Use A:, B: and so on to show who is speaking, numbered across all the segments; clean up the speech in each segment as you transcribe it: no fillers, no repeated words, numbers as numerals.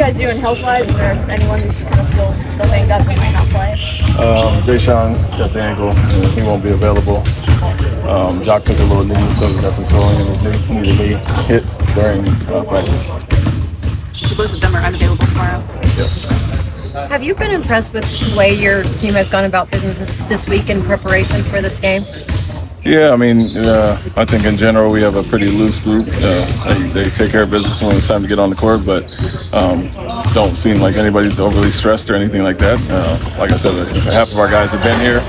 A: guys doing health-wise? Is there anyone who's kind of still hanged up and might not play?
B: Jay Sean's got the ankle. He won't be available. Jock took a little knee, so he got some swelling in his knee. Needed a knee hit during practice.
A: So both of them are unavailable tomorrow?
B: Yes.
C: Have you been impressed with the way your team has gone about business this week in preparations for this game?
B: Yeah, I mean, I think in general we have a pretty loose group. They take care of business when it's time to get on the court, but don't seem like anybody's overly stressed or anything like that. Like I said, half of our guys have been here.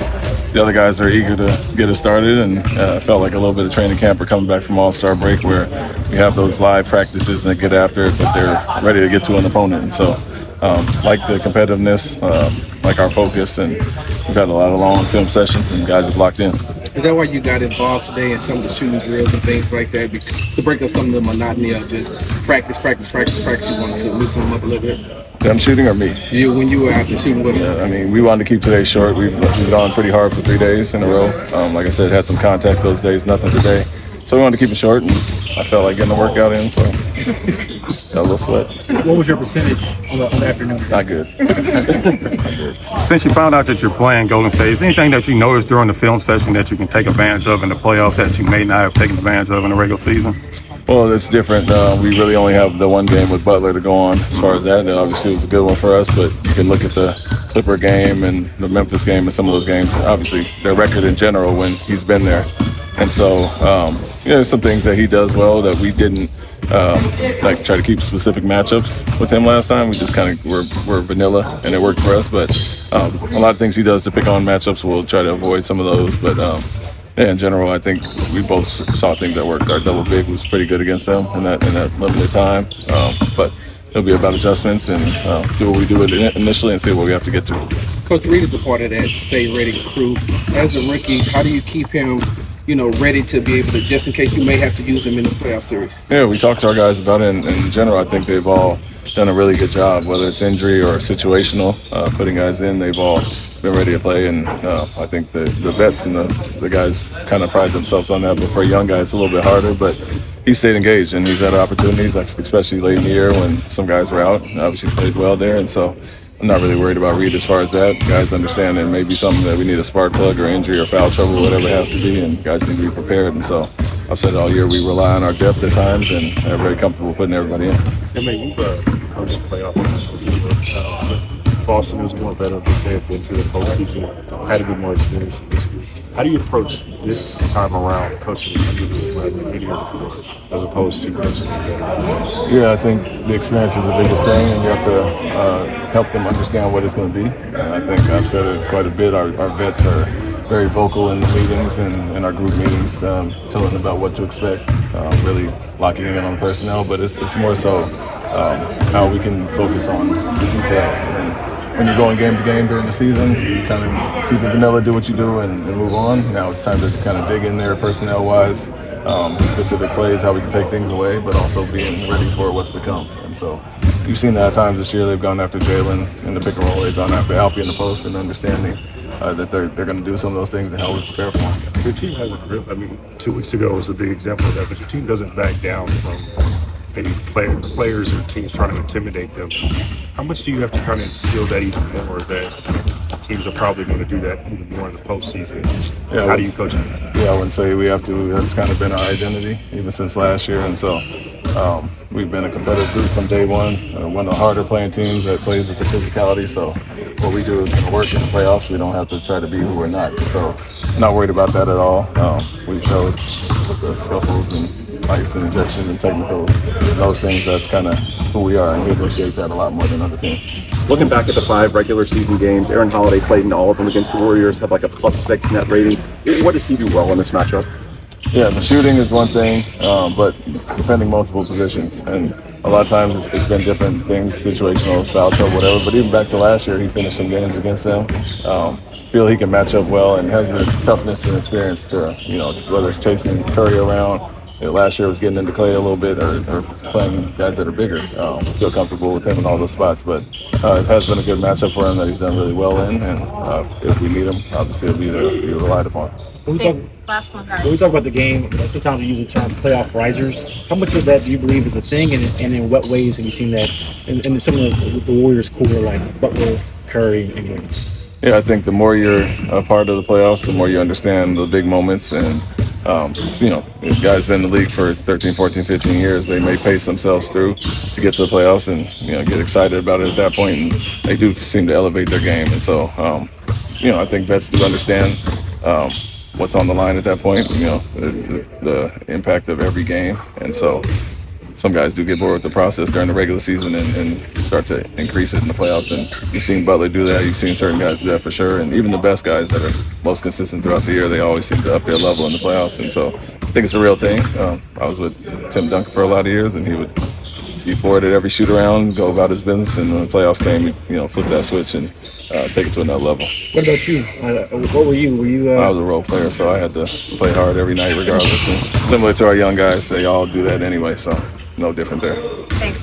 B: The other guys are eager to get us started, and felt like a little bit of training camp or coming back from All-Star break where we have those live practices and they get after it, but they're ready to get to an opponent. And so, like the competitiveness, like our focus, and we've had a lot of long film sessions and guys have locked in.
D: Is that why you got involved today in some of the shooting drills and things like that, to break up some of the monotony of just practice? You wanted to loosen them up a little bit?
B: Them shooting or me?
D: You, when you were out there shooting with them?
B: I mean, we wanted to keep today short. We've gone pretty hard for 3 days in a row. Like I said, had some contact those days, nothing today. So we wanted to keep it short, and I felt like getting the workout in, so got a little sweat.
E: What was your percentage on the afternoon?
B: Not good.
F: Since you found out that you're playing Golden State, is there anything that you noticed during the film session that you can take advantage of in the playoffs that you may not have taken advantage of in the regular season?
B: Well, it's different. We really only have the one game with Butler to go on as far as that, and obviously it was a good one for us, but you can look at the Clipper game and the Memphis game and some of those games, obviously their record in general when he's been there. And so, there's some things that he does well that we didn't like try to keep specific matchups with him last time. We just kind of were vanilla, and it worked for us. But a lot of things he does to pick on matchups, we'll try to avoid some of those. But in general, I think we both saw things that worked. Our double big was pretty good against them in that limited time. But it'll be about adjustments and do what we do initially and see what we have to get to.
D: Coach Reed is a part of that stay ready crew. As a rookie, how do you keep him ready to be able to, just in case you may have to use them in this playoff series?
B: Yeah, we talked to our guys about it, and in general, I think they've all done a really good job, whether it's injury or situational, putting guys in, they've all been ready to play, and I think the vets and the guys kind of pride themselves on that, but for a young guy, it's a little bit harder, but he stayed engaged, and he's had opportunities, especially late in the year when some guys were out, and obviously played well there, and so I'm not really worried about Reed as far as that. Guys understand there may be something that we need a spark plug or injury or foul trouble, whatever it has to be, and guys need to be prepared. And so I've said all year we rely on our depth at times and are very comfortable putting everybody in.
E: Ime, you've coached playoff. Boston was more better than they have been to the postseason. Had a bit more experience in this week. How do you approach this time around coaching as opposed to coaching?
B: Yeah, I think the experience is the biggest thing, and you have to help them understand what it's going to be. And I think I've said it quite a bit. Our vets are very vocal in the meetings and in our group meetings, telling them about what to expect, really locking in on personnel. But it's more so how we can focus on the details. And when you're going game to game during the season, you kind of keep it vanilla, do what you do, and move on. Now it's time to kind of dig in there personnel-wise, specific plays, how we can take things away, but also being ready for what's to come. And so you've seen that at times this year. They've gone after Jalen in the pick and roll. They've gone after Alfie in the post, and understanding that they're going to do some of those things and how we prepare for them.
E: Your team hasn't really, 2 weeks ago was a big example of that, but your team doesn't back down from maybe players or teams trying to intimidate them. How much do you have to kind of instill that even more, that teams are probably going to do that even more in the postseason? Yeah, how do you coach it?
B: Yeah, I wouldn't say we have to. That's kind of been our identity even since last year. And so we've been a competitive group from day one. One of the harder playing teams that plays with the physicality. So what we do is going to work in the playoffs. We don't have to try to be who we're not. So I'm not worried about that at all. We've showed with the scuffles and fights and injections and technicals, those things, that's kind of who we are, and we appreciate that a lot more than other teams.
G: Looking back at the 5 regular season games, Aaron Holiday played in all of them against the Warriors, had like a +6 net rating. What does he do well in this matchup?
B: Yeah, the shooting is one thing, but defending multiple positions. And a lot of times it's been different things, situational, foul trouble, whatever. But even back to last year, he finished some games against them. Feel he can match up well and has the toughness and experience to, whether it's chasing Curry around, last year was getting into Clay a little bit or playing guys that are bigger. Feel comfortable with him in all those spots, but it has been a good matchup for him that he's done really well in, and if we need him, obviously he'll be relied upon.
H: When we talk,
C: Last one, guys.
H: when we talk about the game, sometimes we use the term playoff risers. How much of that do you believe is a thing, and in what ways have you seen that in some of the Warriors' core, like Butler, Curry, and Green?
B: Yeah, I think the more you're a part of the playoffs, the more you understand the big moments. And, if guys been in the league for 13, 14, 15 years, they may pace themselves through to get to the playoffs and, get excited about it at that point. And they do seem to elevate their game. And so, I think vets do understand what's on the line at that point, the impact of every game. And so some guys do get bored with the process during the regular season and start to increase it in the playoffs. And you've seen Butler do that. You've seen certain guys do that for sure. And even the best guys that are most consistent throughout the year, they always seem to up their level in the playoffs. And so I think it's a real thing. I was with Tim Duncan for a lot of years, and he would be bored at every shoot around, go about his business, and when the playoffs came, flip that switch and take it to another level.
H: What about you? What were you? Were you?
B: I was a role player, so I had to play hard every night regardless. And similar to our young guys, they all do that anyway, so no different there.
C: Thanks.